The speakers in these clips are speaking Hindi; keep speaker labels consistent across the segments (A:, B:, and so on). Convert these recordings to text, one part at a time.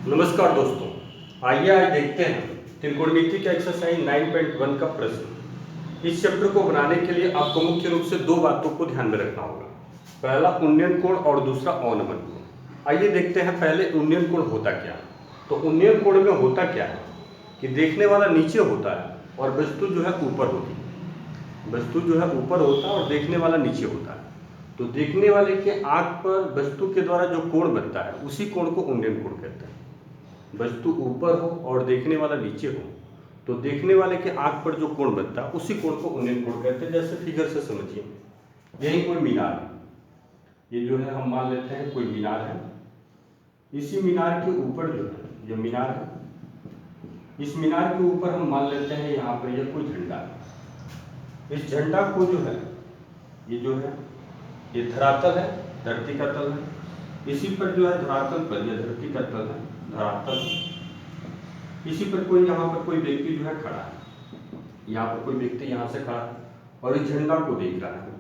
A: नमस्कार दोस्तों, आइए आज देखते हैं त्रिकोणमिति का एक्सरसाइज 9.1 का प्रश्न। इस चैप्टर को बनाने के लिए आपको मुख्य रूप से दो बातों को ध्यान में रखना होगा। पहला उन्नयन कोण और दूसरा अवनमन कोण। आइए देखते हैं पहले उन्नयन कोण होता क्या है। तो उन्नयन कोण में होता क्या है कि देखने वाला नीचे होता है और वस्तु जो है ऊपर होती है। वस्तु जो है ऊपर होता है और देखने वाला नीचे होता है। तो देखने वाले के आंख पर वस्तु के द्वारा जो कोण बनता है उसी कोण को उन्नयन कोण कहते हैं। वस्तु ऊपर हो और देखने वाला नीचे हो तो देखने वाले के आंख पर जो कोण बनता है उसी कोण को उन्नयन कोण कहते हैं। जैसे फिगर से समझिए, यही कोई मीनार है, ये जो है हम मान लेते हैं कोई मीनार है। इसी मीनार के ऊपर जो है जो मीनार है, इस मीनार के ऊपर हम मान लेते हैं यहाँ पर यह कोई झंडा है। इस झंडा को जो है ये जो है ये धरातल है, धरती का तल है। इसी पर जो है धरातल पर यह धरती का तल है, धरातल। इसी पर कोई यहाँ पर कोई व्यक्ति जो है खड़ा है, यहाँ पर कोई व्यक्ति यहाँ से खड़ा है और इस झंडा को देख रहा है।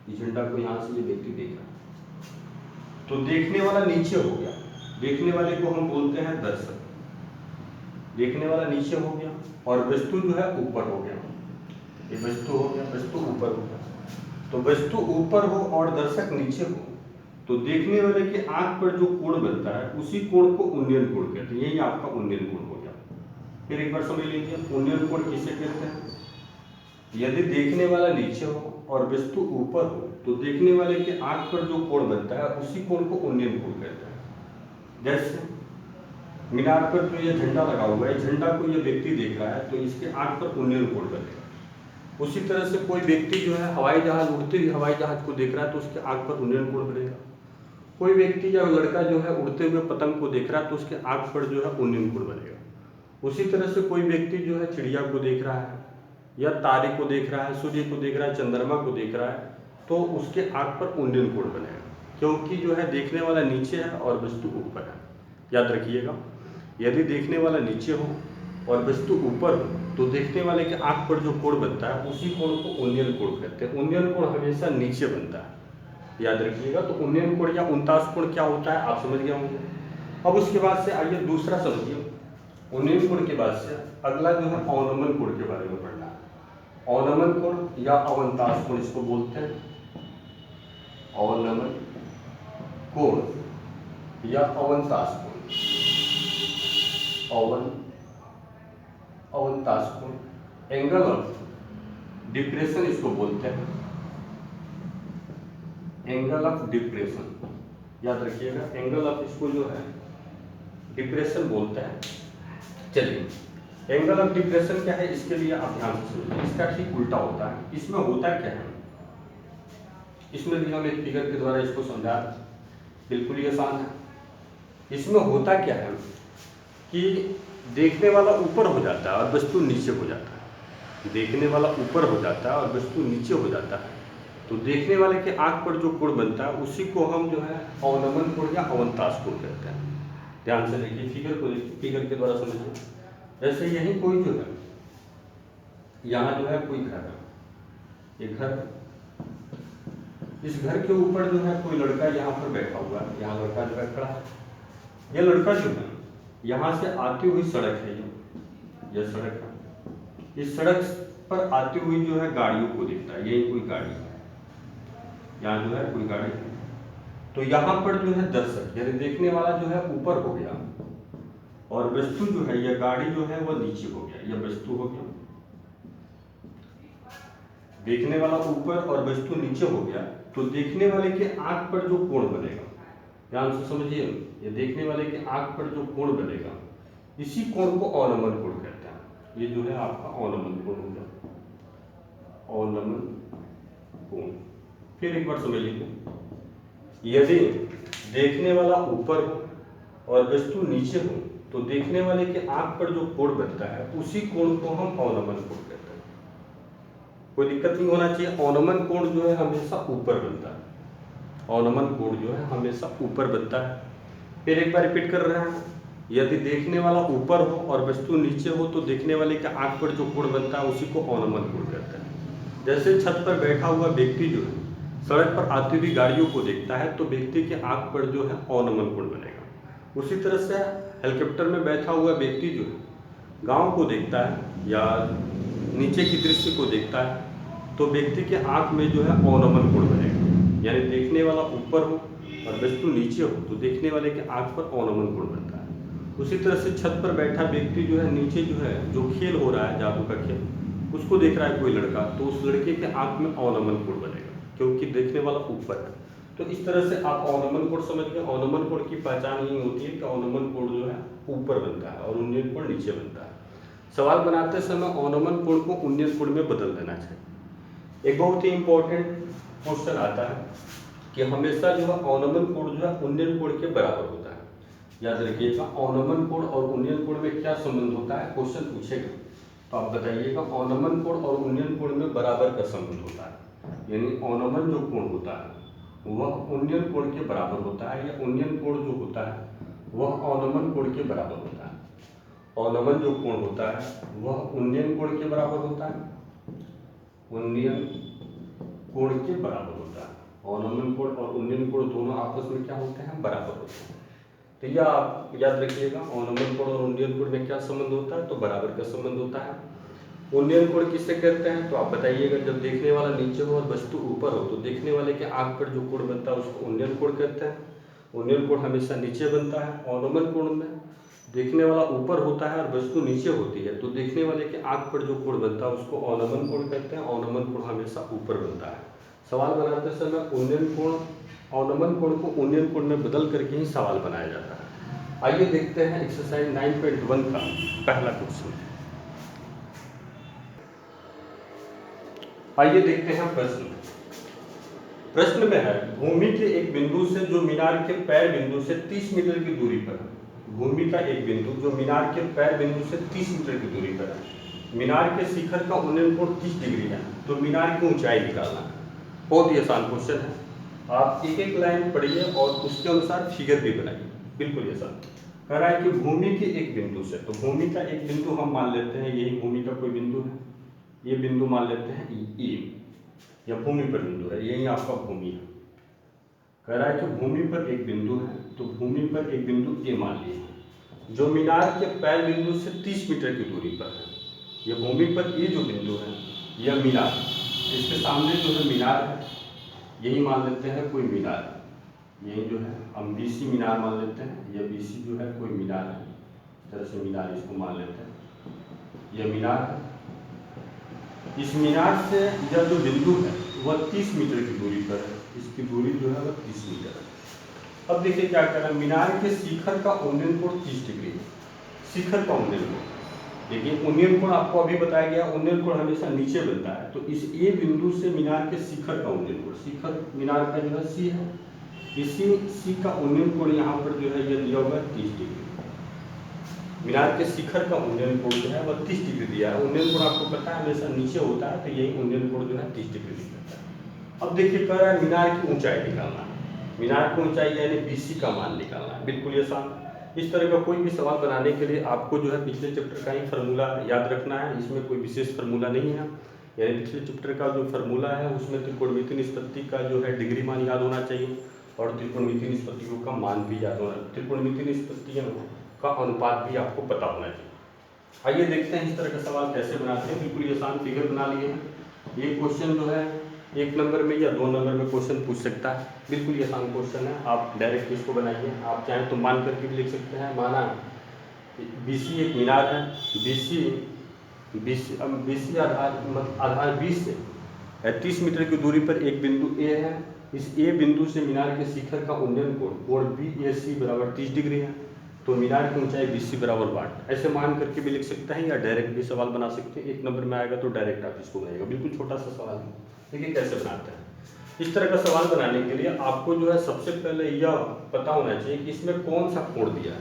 A: इस झंडा को यहाँ से ये व्यक्ति देख रहा है। तो देखने वाला नीचे हो गया, देखने वाले को हम बोलते हैं दर्शक। देखने वाला नीचे हो गया और वस्तु जो है ऊपर हो गया। ये वस्तु हो गया, वस्तु ऊपर हो गया। तो वस्तु ऊपर हो और दर्शक नीचे हो तो देखने वाले के आंख पर जो कोण बनता है उसी कोण को उन्नयन कोण कहते हैं। यही आपका उन्नयन कोण हो गया। फिर एक बार समझ लीजिए, उन्नयन कोण किसे कहते हैं? यदि देखने वाला नीचे हो और वस्तु ऊपर हो तो देखने वाले के आंख पर जो कोण बनता है उसी कोण को उन्नयन कोण कहते हैं। जैसे मीनार पर जो ये झंडा लगा हुआ है, झंडा को ये व्यक्ति देख रहा है तो इसके आंख पर उन्नयन कोण बनेगा। उसी तरह से कोई व्यक्ति जो है हवाई जहाज, उड़ते हुए हवाई जहाज को देख रहा है तो उसके आंख पर उन्नयन कोण बनेगा। कोई व्यक्ति या लड़का जो है उड़ते हुए पतंग को देख रहा है तो उसके आंख पर जो है उन्नयन कोण बनेगा। उसी तरह से कोई व्यक्ति जो है चिड़िया को देख रहा है या तारे को देख रहा है, सूर्य को देख रहा है, चंद्रमा को देख रहा है तो उसके आंख पर उन्नयन कोण बनेगा, क्योंकि जो है देखने वाला नीचे है और वस्तु ऊपर है। याद रखिएगा, यदि देखने वाला नीचे हो और वस्तु ऊपर हो तो देखने वाले के आंख पर जो कोण बनता है उसी कोण को उन्नयन कोण कहते हैं। उन्नयन कोण हमेशा नीचे बनता है, याद रखिएगा। तो उन्नयन कोण या उनतास कोण क्या होता है आप समझ गए होंगे। अब उसके बाद से आइए दूसरा समझिए। उन्नयन कोण के बाद से अगला जो है अवनमन कोण के बारे में पढ़ना है। अवनमन कोण या अवंतास कोण इसको बोलते हैं। अवनमन कोण या अवंतास कोण, अवंतास कोण, एंगल ऑफ डिप्रेशन इसको बोलते हैं। एंगल ऑफ डिप्रेशन, याद रखिएगा, एंगल ऑफ इसको जो है डिप्रेशन बोलते हैं। चलिए, एंगल ऑफ डिप्रेशन क्या है इसके लिए आप ध्यान से समझिए। इसका ठीक उल्टा होता है। इसमें होता क्या है, इसमें भी हम एक फिगर के द्वारा इसको समझा, बिल्कुल ही आसान है। इसमें होता क्या है कि देखने वाला ऊपर हो जाता है और वस्तु नीचे हो जाता है। देखने वाला ऊपर हो जाता है और वस्तु नीचे हो जाता है तो देखने वाले के आंख पर जो कोण बनता है उसी को हम जो है अवनमन कोण या अवंतास कोण कहते हैं। ध्यान से देखिए, फिगर को देखिए, फिगर के द्वारा समझिए। जैसे यही कोई जो है, यहाँ जो है कोई घर है, ये घर, इस घर के ऊपर जो है कोई लड़का यहाँ पर बैठा हुआ है, यहाँ लड़का जो है खड़ा है। यह लड़का जो है यहाँ से आती हुई सड़क है, यह सड़क है। इस सड़क पर आती हुई जो है गाड़ियों को देखता है। यही कोई गाड़ी है, यहाँ जो है कोई गाड़ी है। तो यहाँ पर जो है दर्शक यानी देखने वाला जो है ऊपर हो गया और वस्तु जो है यह गाड़ी जो है वह नीचे हो गया, यह वस्तु हो गया। देखने वाला ऊपर और वस्तु नीचे हो गया तो देखने वाले के आंख पर जो कोण बनेगा, ध्यान से समझिए, ये देखने वाले के आंख पर जो कोण बनेगा इसी कोण को अवनमन कोण कहते हैं। ये जो है आपका अवनमन कोण हो गया, अवनमन कोण। फिर एक बार समझ लीजिए, यदि देखने वाला ऊपर हो और वस्तु नीचे हो तो देखने वाले के आंख पर जो कोण बनता है उसी कोण को हम अवनमन कोण कहते हैं। कोई दिक्कत नहीं होना चाहिए। अवनमन कोण जो है हमेशा ऊपर बनता है, अवनमन कोण जो है हमेशा ऊपर बनता है। फिर एक बार रिपीट कर रहे हैं, यदि देखने वाला ऊपर हो और वस्तु नीचे हो तो देखने वाले के आंख पर जो कोण बनता है उसी को अवनमन कोण कहते हैं। जैसे छत पर बैठा हुआ व्यक्ति जो है सड़क पर आती हुई गाड़ियों को देखता है तो व्यक्ति के आंख पर जो है अवनमन कोण बनेगा। उसी तरह से हेलीकॉप्टर में बैठा हुआ व्यक्ति जो है गांव को देखता है या नीचे की दृश्य को देखता है तो व्यक्ति के आंख में जो है अवनमन कोण बनेगा, यानी देखने वाला ऊपर हो और वस्तु नीचे हो तो देखने वाले के आंख पर अवनमन कोण बनता है। उसी तरह से छत पर बैठा व्यक्ति जो है नीचे जो है जो खेल हो रहा है जादू का खेल उसको देख रहा है कोई लड़का, तो उस लड़के के आंख में अवनमन कोण बनेगा क्योंकि देखने वाला ऊपर है। तो इस तरह से आप अवनमन कोण समझ गए। अवनमन कोण की पहचान यही होती है कि अवनमन कोण जो है ऊपर बनता है और उन्नयन कोण नीचे बनता है। सवाल बनाते समय अवनमन कोण को उन्नयन कोण में बदल देना चाहिए। एक बहुत ही इंपॉर्टेंट क्वेश्चन आता है कि हमेशा जो है अवनमन कोण जो है उन्नयन कोण के बराबर होता है। याद रखिएगा, अवनमन कोण और उन्नयन कोण में क्या संबंध होता है, क्वेश्चन पूछेगा तो आप बताइएगा। अवनमन कोण और उन्नयन कोण में बराबर का संबंध होता है, यानी अवनमन जो कोण होता है वह उन्नयन कोण के बराबर होता है या उन्नयन कोण जो होता है वह अवनमन कोण के बराबर होता है। अवनमन जो कोण होता है वह उन्नयन कोण के बराबर होता है, उन्नयन कोण के बराबर होता है। अवनमन कोण और उन्नयन कोण दोनों आपस में क्या होते हैं, बराबर होते हैं। तो यह आप याद रखिएगा, अवनमन कोण और उन्नयन कोण में क्या संबंध होता है, तो बराबर का संबंध होता है। उन्नयन कोण किससे कहते हैं, तो आप बताइएगा। जब देखने वाला नीचे हो और वस्तु ऊपर हो तो देखने वाले के आंख पर जो कोण बनता है उसको उन्नयन कोण कहते हैं। उन्नयन कोण हमेशा नीचे बनता है। अवनमन कोण में देखने वाला ऊपर होता है और वस्तु नीचे होती है तो देखने वाले के आंख पर जो कोण बनता है उसको अवनमन कोण कहते हैं। अवनमन कोण हमेशा ऊपर बनता है। सवाल बनाते समय उन्नयन कोण अवनमन कोण को उन्नयन कोण में बदल करके ही सवाल बनाया जाता है। आइए देखते हैं एक्सरसाइज 9.1 का पहला क्वेश्चन। आइए देखते हैं प्रश्न। प्रश्न में है भूमि के एक बिंदु से जो मीनार के पैर बिंदु से 30 मीटर की दूरी पर है। भूमि का एक बिंदु जो मीनार के पैर बिंदु से 30 मीटर की दूरी पर है। मीनार के शिखर का उन्नयन कोण 30 डिग्री है तो मीनार की ऊंचाई निकालना है। बहुत ही आसान क्वेश्चन है। आप एक एक लाइन पढ़िए और उसके अनुसार फिगर भी बनाइए, बिल्कुल आसान। कह रहा है कि भूमि के एक बिंदु से, तो भूमि का एक बिंदु हम मान लेते हैं यही भूमि का कोई बिंदु है। ये बिंदु मान लेते हैं ए, या भूमि पर बिंदु है, यही आपका भूमि है। कह रहा है कि भूमि पर एक बिंदु है तो भूमि पर एक बिंदु ए मान लीजिए जो मीनार के पैर बिंदु से 30 मीटर की दूरी पर है। यह भूमि पर ये जो बिंदु है यह मीनार, इसके सामने जो है मीनार है, यही मान लेते हैं कोई मीनार है। यही जो है हम बीसी मीनार मान लेते हैं। यह बीसी जो है कोई मीनार है, इस तरह से मीनार इसको मान लेते हैं। यह मीनार है। इस मीनार से यह जो बिंदु है वह 30 मीटर की दूरी पर है। इसकी दूरी जो है वह 30 मीटर है। अब देखिए क्या कर रहा है, मीनार के शिखर का उन्नयन कोण 30 डिग्री है। शिखर का उन्नयन कोण देखिए, उन्नयन कोण आपको अभी बताया गया, उन्नयन कोण हमेशा नीचे बनता है। तो इस ए बिंदु से मीनार के शिखर का उन्नयन कोण, शिखर मीनार का जो है सी है, इसी सी का उन्नयन कोण यहाँ पर जो है यह दिया हुआ है 30 डिग्री। मीनार के शिखर का उन्नयन कोण जो है वह 30 डिग्री दिया है। उन्नयन कोण आपको पता है हमेशा नीचे होता है तो यही उन्नयन कोण जो है 30 डिग्री दिखाता है। अब देखिए कह रहा है मीनार की ऊंचाई निकालना है। मीनार की ऊंचाई यानी बीसी का मान निकालना है, बिल्कुल आसान। इस तरह का कोई भी सवाल बनाने के लिए आपको जो है पिछले चैप्टर का ही फार्मूला याद रखना है। इसमें कोई विशेष फार्मूला नहीं है, यानी पिछले चैप्टर का जो फार्मूला है उसमें त्रिकोणमितीय निष्पत्ति का जो है डिग्री मान याद होना चाहिए और त्रिकोणमितीय निष्पत्तियों का मान भी याद होना, त्रिकोणमितीय निष्पत्तियों का अनुपात भी आपको पता होना चाहिए। आइए देखते हैं इस तरह का सवाल कैसे बनाते हैं। बिल्कुल आसान फिगर बना लिए हैं। ये क्वेश्चन जो है 1 नंबर में या 2 नंबर में क्वेश्चन पूछ सकता है, बिल्कुल आसान क्वेश्चन है। आप डायरेक्ट इसको बनाइए। आप चाहें तो मान करके भी लिख सकते हैं। माना बीसी एक मीनार है, बीसी आधार 20 से 30 मीटर की दूरी पर एक बिंदु ए है। इस ए बिंदु से मीनार के शिखर का उन्नयन कोण BAC बराबर 30 डिग्री है तो मीनार की ऊंचाई BC बराबर 8। ऐसे मान करके भी लिख सकते हैं या डायरेक्ट भी सवाल बना सकते हैं। 1 नंबर में आएगा तो डायरेक्ट आप इसको बनाइएगा, बिल्कुल छोटा सा सवाल है। देखिए कैसे बनाते हैं। इस तरह का सवाल बनाने के लिए आपको जो है सबसे पहले यह पता होना चाहिए कि इसमें कौन सा कोण दिया है।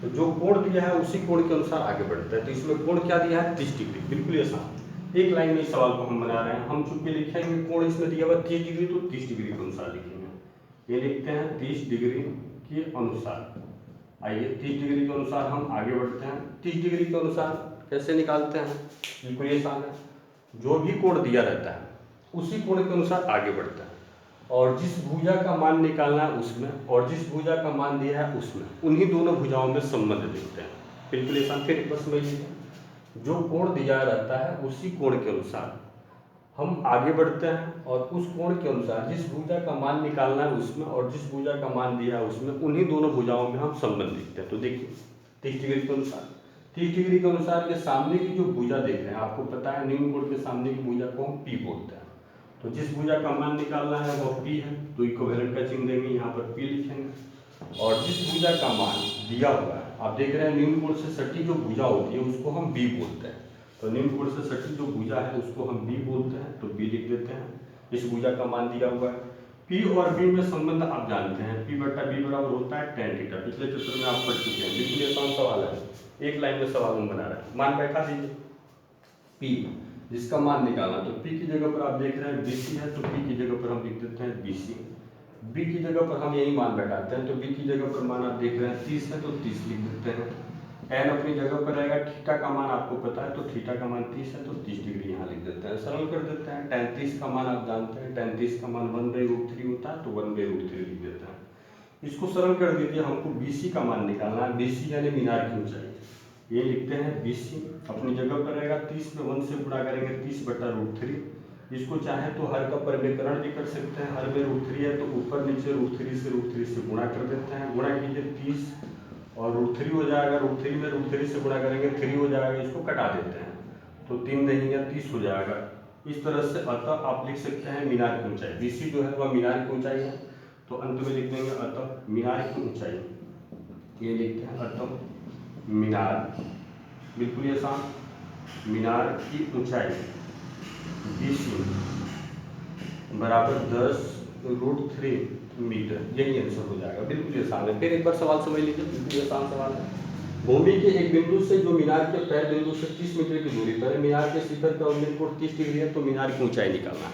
A: तो जो कोण दिया है उसी कोण के अनुसार आगे बढ़ता है। तो इसमें कोण क्या दिया है, 30 डिग्री, बिल्कुल आसान। एक लाइन में इस सवाल को हम बना रहे हैं। हम चूंकि लिखेंगे कोण इसमें दिया हुआ 30 डिग्री तो 30 डिग्री के अनुसार लिखेंगे। ये लिखते हैं 30 डिग्री के अनुसार। आइए 30 डिग्री के अनुसार हम आगे बढ़ते हैं। 30 डिग्री के अनुसार कैसे निकालते हैं, बिल्कुल आसान है। जो भी कोण दिया रहता है उसी कोण के अनुसार आगे बढ़ता है। और जिस भुजा का मान निकालना है उसमें और जिस भुजा का मान दिया है उसमें, उन्हीं दोनों भुजाओं में संबंध देखते हैं। बिल्कुल आसान। फिर एक बार समझ लीजिए, जो कोण दिया रहता है उसी कोण के अनुसार हम आगे बढ़ते हैं और उस कोण के अनुसार जिस भुजा का मान निकालना है उसमें और जिस भुजा का मान दिया है उसमें, उन्हीं दोनों भुजाओं में हम संबंध देखते हैं। तो देखिए 30 डिग्री के अनुसार, 30 डिग्री के अनुसार के सामने की जो भुजा देख रहे हैं, आपको पता है निम्न कोण के सामने की भुजा को हम पी बोलते हैं। तो जिस भुजा का मान निकालना है वो पी है, तो इक्विवेलेंट का चिन्ह देंगे, यहाँ पर पी लिखेंगे। और जिस भुजा का मान दिया हुआ है, आप देख रहे हैं निम्न कोण से सटी जो भुजा होती है उसको हम बी बोलते हैं। तो निम्न कोण से सटी जो भुजा है उसको हम बी बोलते हैं, तो बी लिख देते हैं। इस भुजा का मान दिया हुआ है। पी और बी में संबंध आप जानते हैं, पी बटा बी बराबर होता है tan थीटा। पिछले चित्र में आप पढ़ चुके हैं। बिल्कुल आसान सवाल है, एक लाइन में सवाल हम बना रहे हैं। मान बैठा दीजिए पी, जिसका मान निकालना, तो पी की जगह पर आप देख रहे हैं बीसी है, तो पी की जगह पर हम लिख देते हैं बीसी। बी की जगह पर हम यही मान बैठाते हैं, तो बी की जगह पर मान आप देख रहे हैं 30 है, तो 30 लिख देते हैं। एन अपनी जगह पर रहेगा, थीटा का मान आपको पता है, तो थीटा का मान 30 है, तो 30 डिग्री यहाँ लिख देते हैं। सरल कर देते हैं। tan 30 का मान आप जानते हैं, tan 30 का मान 1/√3 होता है, तो 1/√3 लिख देते हैं। इसको सरल कर दीजिए, हमको बीसी का मान निकालना है। बीसी यानी मीनार की ऊंचाई, ये लिखते हैं बीसी, अपनी जगह पर रहेगा। 30 में 1 से गुणा करेंगे, 30/√3। इसको चाहे तो हर का परिमेकरण भी कर सकते हैं। हर में √3 है, तो ऊपर नीचे √3 से गुणा कर देते हैं। गुणा कीजिए 30 और √3 हो जाएगा, √3 में √3 से गुणा करेंगे 3 हो जाएगा, इसको कटा देते हैं, तो 3 नहीं है 30 हो जाएगा। इस तरह से अतः आप लिख सकते हैं मीनार की ऊंचाई। बीसी जो है वह मीनार की ऊंचाई है, तो अंत में लिख देंगे अतः मीनार की ऊंचाई, ये लिखते हैं अतः मीनार। बिल्कुल आसान। मीनार की ऊंचाई बीसी बराबर 10√3 मीटर, यही आंसर हो जाएगा। बिल्कुल आसान है। फिर एक बार सवाल समझ लीजिए, बिल्कुल आसान सवाल है। भूमि के एक बिंदु से जो मीनार के पैर बिंदु से 30 मीटर की दूरी पर है, मीनार के शिखर का उन्नयन कोण 30 डिग्री है, तो मीनार की ऊंचाई निकालना है।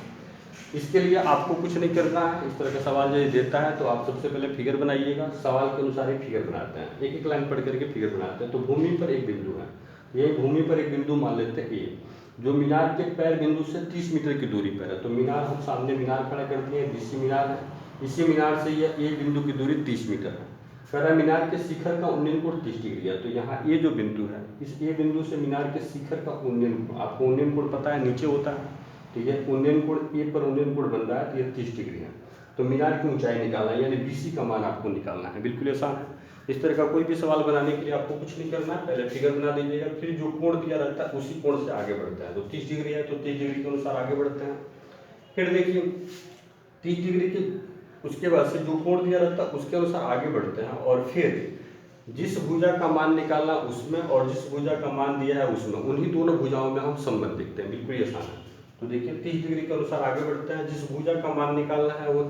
A: इसके लिए आपको कुछ नहीं करना है। इस तरह का सवाल जो देता है तो आप सबसे पहले फिगर बनाइएगा, सवाल के अनुसार ही फिगर बनाते हैं, एक एक लाइन पढ़ करके फिगर बनाते हैं। तो भूमि पर एक बिंदु है, ये भूमि पर एक बिंदु मान लेते हैं ए, जो मीनार के पैर बिंदु से 30 मीटर की दूरी पर है। तो मीनार, हम सामने मीनार खड़ा कर दिए, बीसी मीनार है। इसी मीनार से यह ए बिंदु की दूरी 30 मीटर है। कह रहा है मीनार के शिखर का उन्नयन कोण 30 डिग्री है, तो यहाँ ए जो बिंदु है, इस ए बिंदु से मीनार के शिखर का उन्नयन कोण, आपको उन्नयन कोण पता है नीचे होता है, ठीक है। उन्नयन कोण ए पर उन्नयन कोण बन रहा है, तो ये 30 डिग्री है। तो मीनार की ऊंचाई निकालना है, यानी बीसी का मान आपको निकालना है। बिल्कुल आसान है। इस तरह का कोई भी सवाल बनाने के लिए आपको कुछ नहीं करना है, पहले फिगर बना दीजिएगा, फिर जो कोण दिया रहता है उसी कोण से आगे बढ़ते हैं। तो 30 डिग्री है, तो 30 डिग्री के अनुसार आगे बढ़ते हैं। फिर देखिए 30 डिग्री के उसके बाद से जो कोण दिया रहता है उसके अनुसार आगे बढ़ते हैं, और फिर जिस भुजा का मान निकालना उसमें और जिस भुजा का मान दिया है उसमें, उन्हीं दोनों भुजाओं में हम संबंध देखते हैं। बिल्कुल आसान है। तो देखिए 30 डिग्री के अनुसार आगे बढ़ते हैं। जिस भुजा का मान निकालना है वो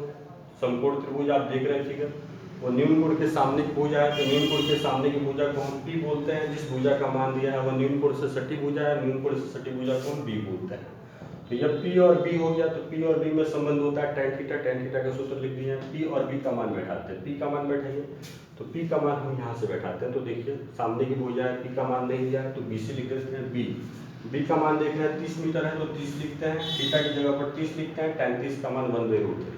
A: समकोण त्रिभुज आप देख रहे हैं फिगर, वो निम्न कोण के सामने की भुजा है, तो निम्न कोण के सामने की भुजा को हम पी बोलते हैं। जिस भुजा का मान दिया है वह निम्न कोण से सटी भुजा है, निम्न कोण से सटी भुजा को हम बी बोलते हैं। तो जब पी और बी हो गया, तो पी और बी में संबंध होता है tan थीटा। tan थीटा का सूत्र लिख दिया है। पी और बी का मान बैठाते हैं, पी का मान बैठाइए, तो पी का मान हम यहाँ से बैठाते हैं। तो देखिए सामने की भुजा है, पी का मान नहीं दिया है, तो बीसी लिख देते हैं। बी का मान देख रहे हैं 30 मीटर है, तो 30 लिखते हैं। थीटा की जगह पर 30 लिखते हैं। tan 30 का मान 1/√3।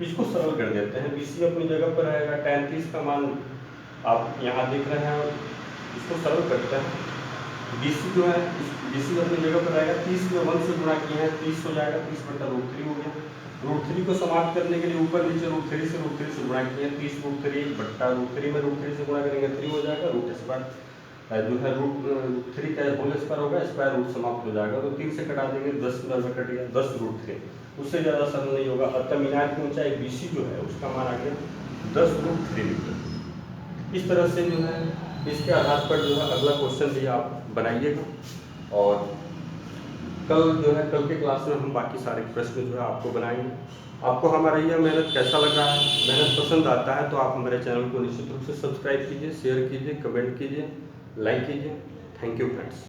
A: इसको सरल कर देते हैं। बीसी अपनी जगह पर रहेगा, tan 30 का मान आप यहाँ देख रहे हैं, इसको सरल करते हैं। बीसी जो है, बीसी अपनी जगह पर रहेगा, 30 में 1 से गुणा किए हैं, 30 हो जाएगा, 30/√3 हो गया। √3 को समाप्त करने के लिए ऊपर नीचे √3 से गुणा किए हैं, 30√3/√3 में √3 से गुणा करेंगे 3 हो जाएगा। रूट स्क्वायर जो है √3 का होल स्क्वायर होगा, स्क्वायर रूट समाप्त हो जाएगा, तो 3 से कटा देंगे, 10 में कट गया, 10√3, उससे ज़्यादा सरल नहीं होगा। अतः मीनार की ऊंचाई बीसी जो है उसका मान आ गया 10√3 मीटर। इस तरह से जो है इसके आधार पर जो है अगला क्वेश्चन भी आप बनाइएगा, और कल जो है कल के क्लास में हम बाकी सारे प्रश्न जो है आपको बनाएंगे। आपको हमारा यह मेहनत कैसा लग रहा है? मेहनत पसंद आता है तो आप हमारे चैनल को निश्चित रूप से सब्सक्राइब कीजिए, शेयर कीजिए, कमेंट कीजिए, लाइक कीजिए। Thank you friends.